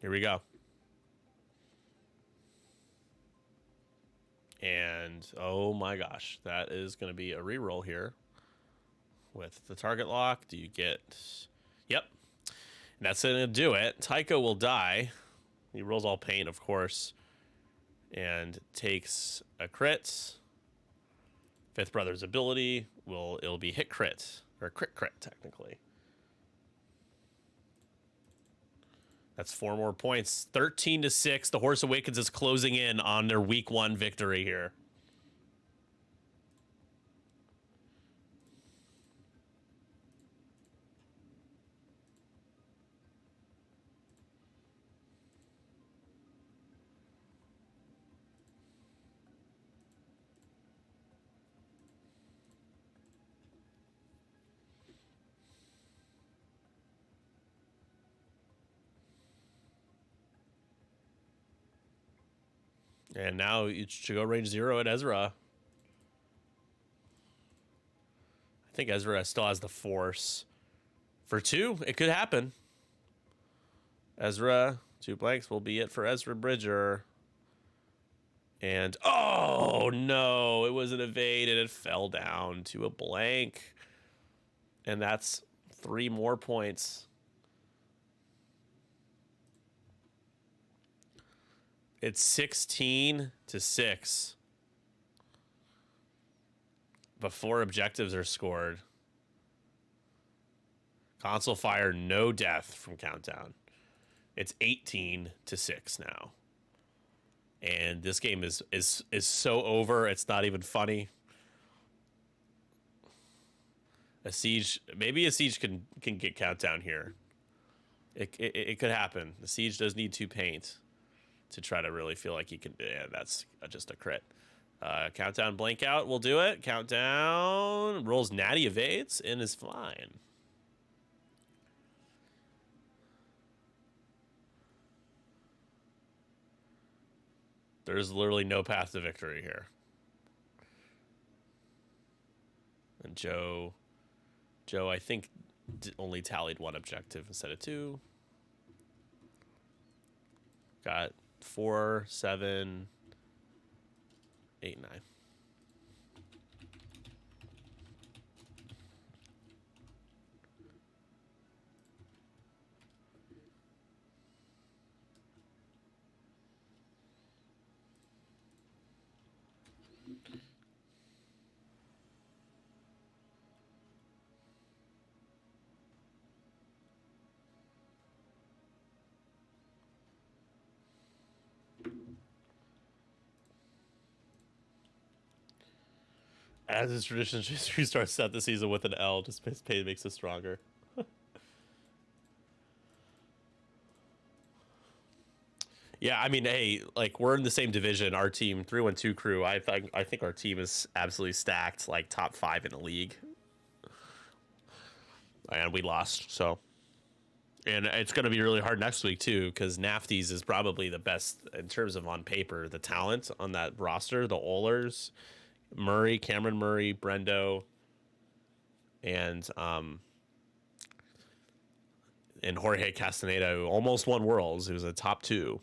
Here we go. And oh my gosh, that is going to be a reroll here. With the target lock, do you get... Yep. And that's going to do it. Tycho will die. He rolls all paint, of course. And takes a crit. Fifth Brother's ability it'll be hit crit. Or crit, technically. That's 4 more points. 13-6. The Horse Awakens is closing in on their week 1 victory here. And now you should go range 0 at Ezra. I think Ezra still has the Force. For 2, it could happen. Ezra, 2 blanks will be it for Ezra Bridger. And, oh no, it was an evade and it fell down to a blank. And that's 3 more points. It's 16-6 before objectives are scored. Console fire, no death from Countdown. It's 18-6 now. And this game is so over, it's not even funny. Maybe a siege can get Countdown here. It could happen. The siege does need 2 paint to try to really feel like he can. Yeah, that's just a crit. Countdown blank out will do it. Countdown rolls natty, evades, and is fine. There's literally no path to victory here. And Joe, I think, only tallied one objective instead of two. Got 4, 7, 8, 9. As is tradition, J-Krewz starts out the season with an L. Just makes it stronger. Yeah, I mean, hey, like we're in the same division. Our team, 312 crew. I think our team is absolutely stacked, like top 5 in the league, and we lost. So, and it's going to be really hard next week too, because Nafties is probably the best in terms of on paper, the talent on that roster. The Oilers, Murray, Cameron Murray, Brendo, and Jorge Castaneda, who almost won Worlds. He was a top 2.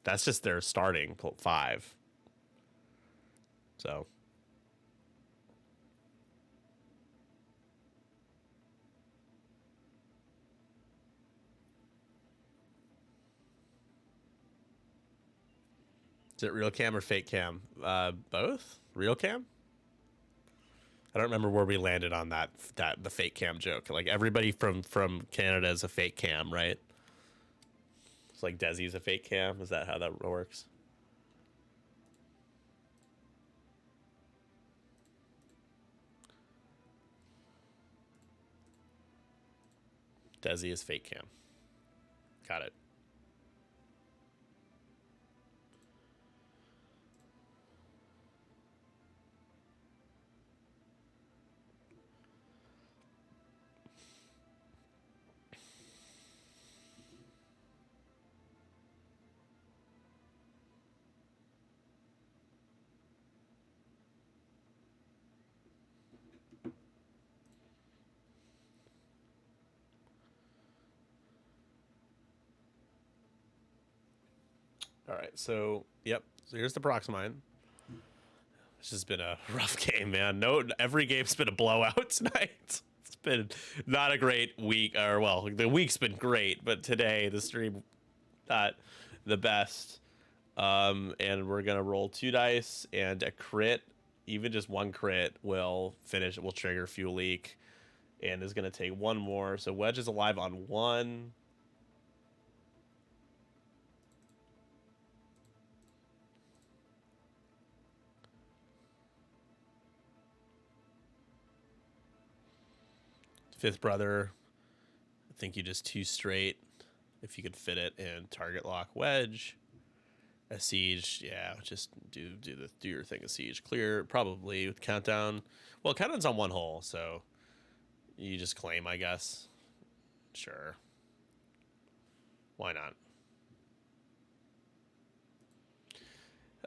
That's just their starting 5. So. Is it real cam or fake cam? Both? Real cam? I don't remember where we landed on the fake cam joke. Like everybody from Canada is a fake cam, right? It's like Desi's a fake cam. Is that how that works? Desi is fake cam. Got it. All right, so yep. So here's the Proxmine. This has been a rough game, man. No, every game's been a blowout tonight. It's been not a great week, or well, the week's been great, but today the stream not the best. And we're gonna roll 2 dice and a crit. Even just one crit will trigger fuel leak, and is gonna take one more. So Wedge is alive on 1. Fifth brother, I think you just 2 straight if you could fit it, and target lock Wedge. A siege, yeah, just do your thing. A siege clear probably with countdown. Well, countdown's on 1 hole, so you just claim, I guess. Sure, why not?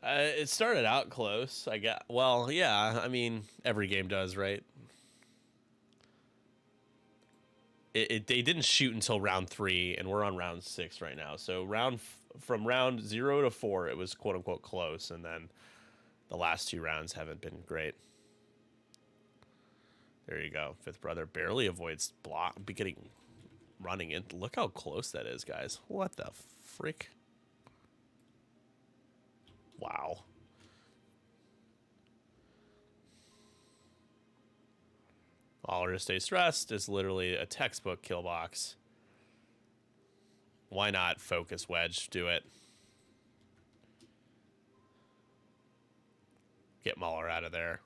It started out close. I got well, yeah. I mean, every game does, right? They didn't shoot until round 3, and we're on round 6 right now. So from round 0 to 4, it was quote unquote close, and then the last 2 rounds haven't been great. There you go. Fifth brother barely avoids running in. Look how close that is, guys. What the frick? Wow. All to stay stressed is literally a textbook kill box. Why not focus Wedge? Do it. Get Mahler out of there.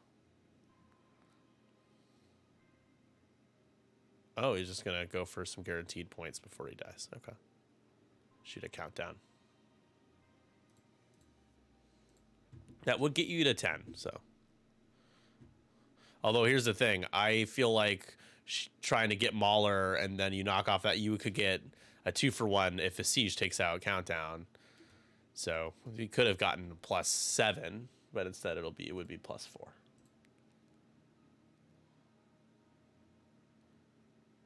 Oh, he's just going to go for some guaranteed points before he dies. Okay. Shoot a countdown. That would get you to 10, so. Although here's the thing, I feel like trying to get Mahler and then you knock off that, you could get a 2-for-1 if a siege takes out countdown. So you could have gotten +7, but instead it would be +4.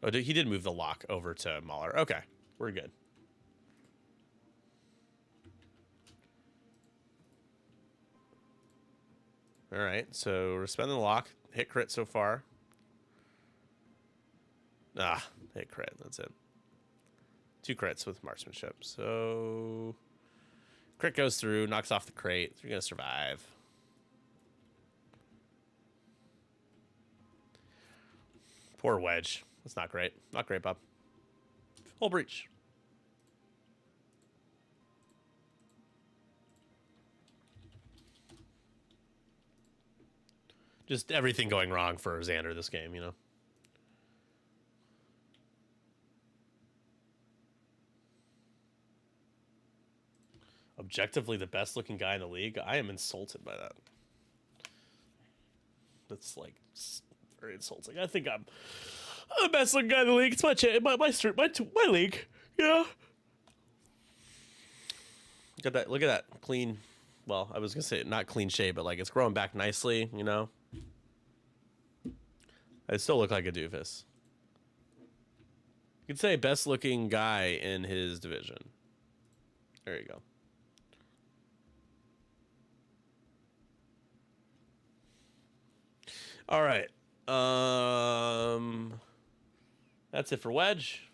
Oh, he did move the lock over to Mahler. Okay, we're good. All right, so we're spending the lock. Hit crit so far. Ah, hit crit. That's it. 2 crits with marksmanship. So crit goes through, knocks off the crate. So you're gonna survive. Poor Wedge. That's not great. Not great, Bob. Full breach. Just everything going wrong for Zander this game, you know? Objectively the best looking guy in the league. I am insulted by that. That's like very insulting. I think I'm the best looking guy in the league. It's my league. Yeah. Look at that clean. Well, I was gonna say not clean shave, but like it's growing back nicely. You know. I still look like a doofus. You could say best looking guy in his division. There you go. All right. That's it for Wedge.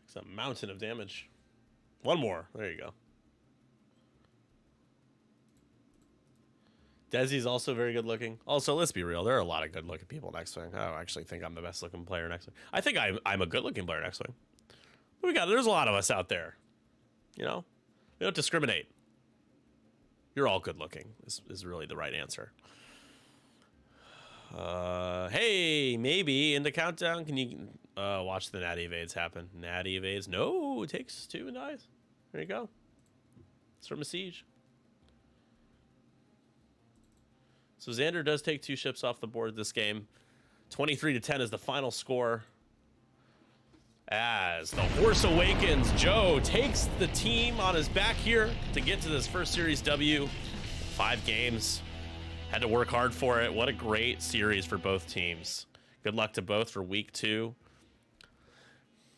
It's a mountain of damage. One more. There you go. Desi's also very good looking. Also, let's be real. There are a lot of good looking people next swing. I don't actually think I'm the best looking player next swing. I think I'm a good looking player next swing. But there's a lot of us out there. You know? We don't discriminate. You're all good looking is really the right answer. Hey, maybe in the countdown, can you watch the natty evades happen? Natty evades. No, it takes 2 and dies. There you go. It's from a siege. So Zander does take 2 ships off the board this game. 23-10 is the final score. As the Horse Awakens, Joe takes the team on his back here to get to this first series W. 5 games. Had to work hard for it. What a great series for both teams. Good luck to both for week 2.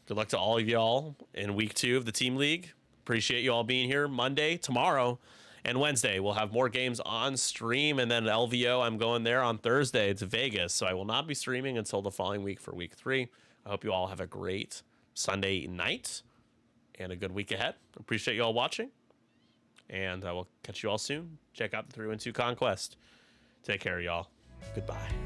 Good luck to all of y'all in week 2 of the Team League. Appreciate you all being here. Monday, tomorrow, and Wednesday, we'll have more games on stream. And then LVO, I'm going there on Thursday to Vegas. So I will not be streaming until the following week for week 3. I hope you all have a great Sunday night and a good week ahead. Appreciate you all watching. And I will catch you all soon. Check out the 312 Conquest. Take care, y'all. Goodbye.